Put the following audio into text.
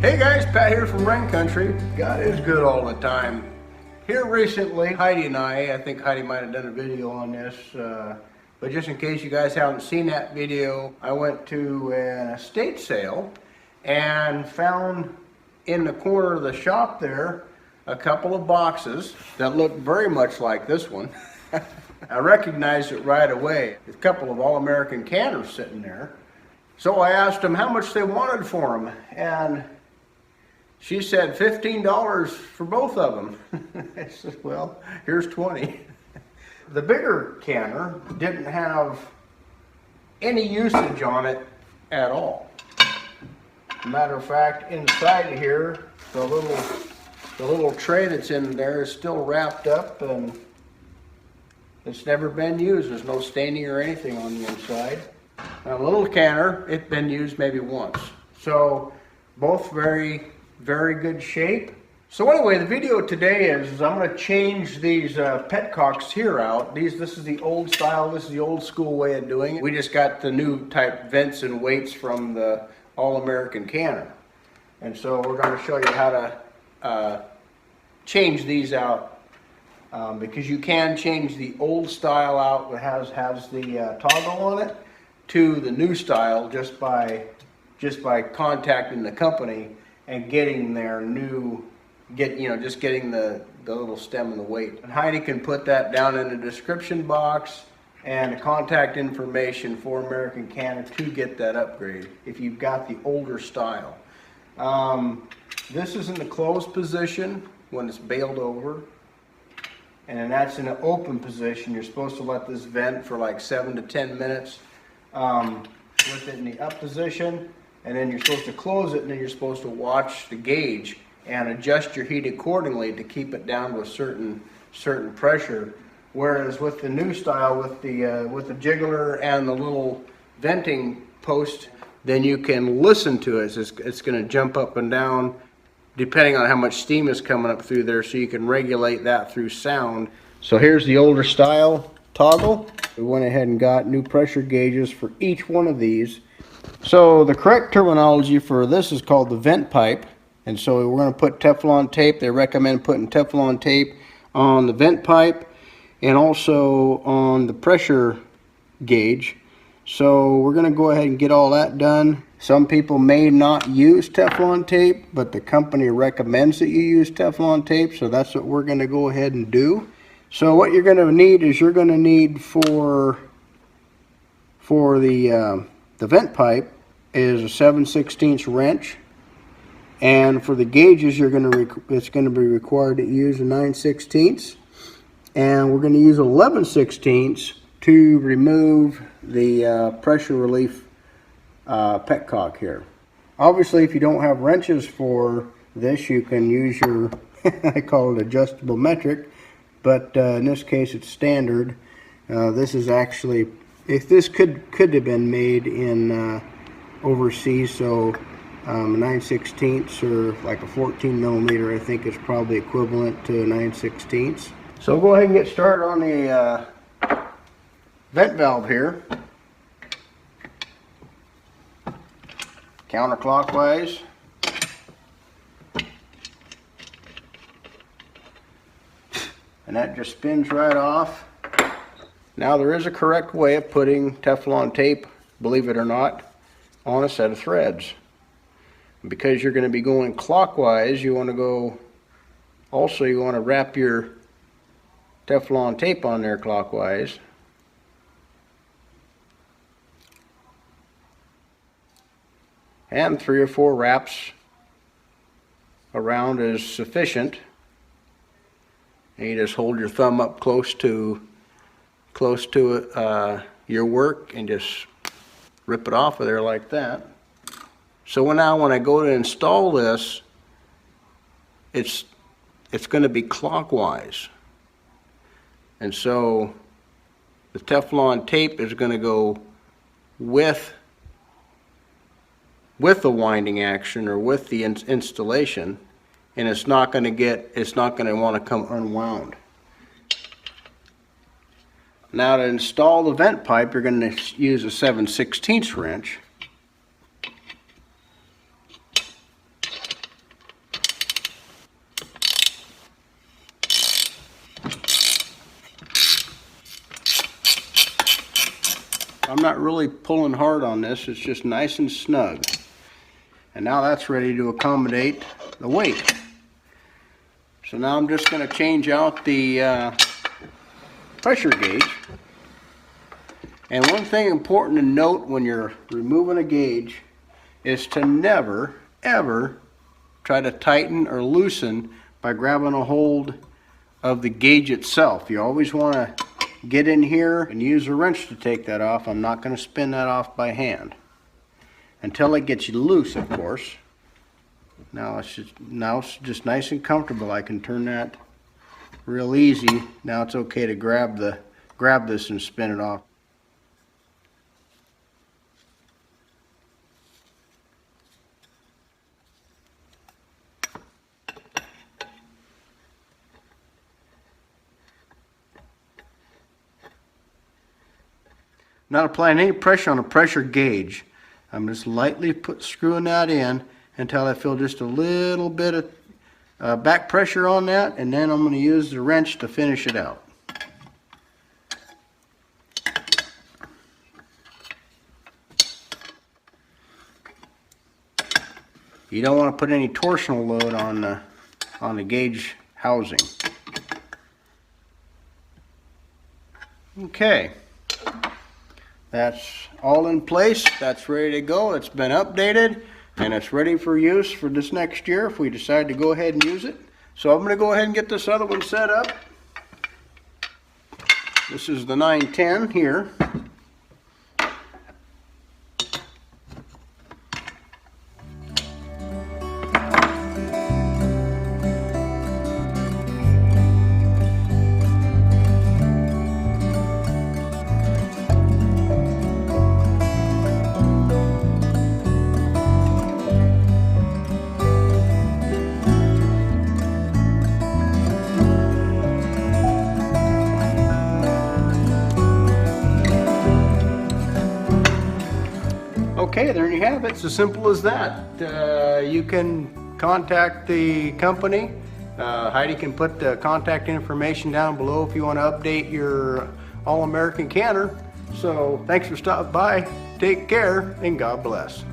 Hey guys, Pat here from Rain Country. God is good all the time. Here recently, Heidi and I think Heidi might have done a video on this, but just in case you guys haven't seen that video, I went to an estate sale and found in the corner of the shop there a couple of boxes that looked very much like this one. I recognized it right away. A couple of All-American canners sitting there. So I asked them how much they wanted for them, and she said $15 for both of them. I said, well, here's 20. The bigger canner didn't have any usage on it at all. Matter of fact, inside here, the little tray that's in there is still wrapped up and it's never been used. There's no staining or anything on the inside. Now, the little canner, it's been used maybe once. So both very good shape. So anyway, the video today is I'm going to change these Petcocks here out. This is the old style. This is the old school way of doing it. We just got the new type vents and weights from the All-American canner. And so we're going to show you how to change these out. Because you can change the old style out that has the toggle on it to the new style just by contacting the company and getting their new, just getting the little stem and the weight. And Heidi can put that down in the description box and the contact information for American Canner to get that upgrade if you've got the older style. This is in the closed position when it's bailed over. And then that's in an open position. You're supposed to let this vent for like 7 to 10 minutes with it in the up position. And then you're supposed to close it, and then you're supposed to watch the gauge and adjust your heat accordingly to keep it down to a certain pressure. Whereas with the new style, with the jiggler and the little venting post, then you can listen to it. It's going to jump up and down depending on how much steam is coming up through there, so you can regulate that through sound. So here's the older style toggle. We went ahead and got new pressure gauges for each one of these. So the correct terminology for this is called the vent pipe. And so we're going to put Teflon tape. They recommend putting Teflon tape on the vent pipe and also on the pressure gauge. So we're going to go ahead and get all that done. Some people may not use Teflon tape, but the company recommends that you use Teflon tape, so that's what we're going to go ahead and do. So what you're going to need is for the vent pipe is a 7/16 wrench, and for the gauges it's going to be required to use a 9/16, and we're going to use 11/16 to remove the pressure relief Petcock here. Obviously, if you don't have wrenches for this, you can use your I call it adjustable metric, but in this case it's standard. This is actually, if this could have been made in overseas, so 9/16 or like a 14 millimeter, I think is probably equivalent to 9/16. So go ahead and get started on the vent valve here. Counterclockwise. And that just spins right off. Now there is a correct way of putting Teflon tape, believe it or not, on a set of threads. Because you're going to be going clockwise, you want to wrap your Teflon tape on there clockwise. And 3 or 4 wraps around is sufficient. And you just hold your thumb up close to your work and just rip it off of there like that. So now when I go to install this, it's going to be clockwise. And so the Teflon tape is going to go with the winding action or with the installation, and it's not going to want to come unwound. Now to install the vent pipe, you're going to use a 7/16 wrench. I'm not really pulling hard on this, it's just nice and snug. And now that's ready to accommodate the weight. So now I'm just going to change out the pressure gauge. And one thing important to note when you're removing a gauge is to never, ever try to tighten or loosen by grabbing a hold of the gauge itself. You always want to get in here and use a wrench to take that off. I'm not going to spin that off by hand until it gets loose, of course. Now it's just nice and comfortable. I can turn that real easy. Now it's okay to grab this and spin it off. Not applying any pressure on a pressure gauge. I'm just lightly screwing that in until I feel just a little bit of back pressure on that, and then I'm going to use the wrench to finish it out. You don't want to put any torsional load on the gauge housing. Okay. That's all in place. That's ready to go. It's been updated and it's ready for use for this next year if we decide to go ahead and use it. So I'm going to go ahead and get this other one set up. This is the 910 here. Okay, there you have it. It's as simple as that. You can contact the company. Heidi can put the contact information down below if you want to update your All-American canner. So thanks for stopping by. Take care and God bless.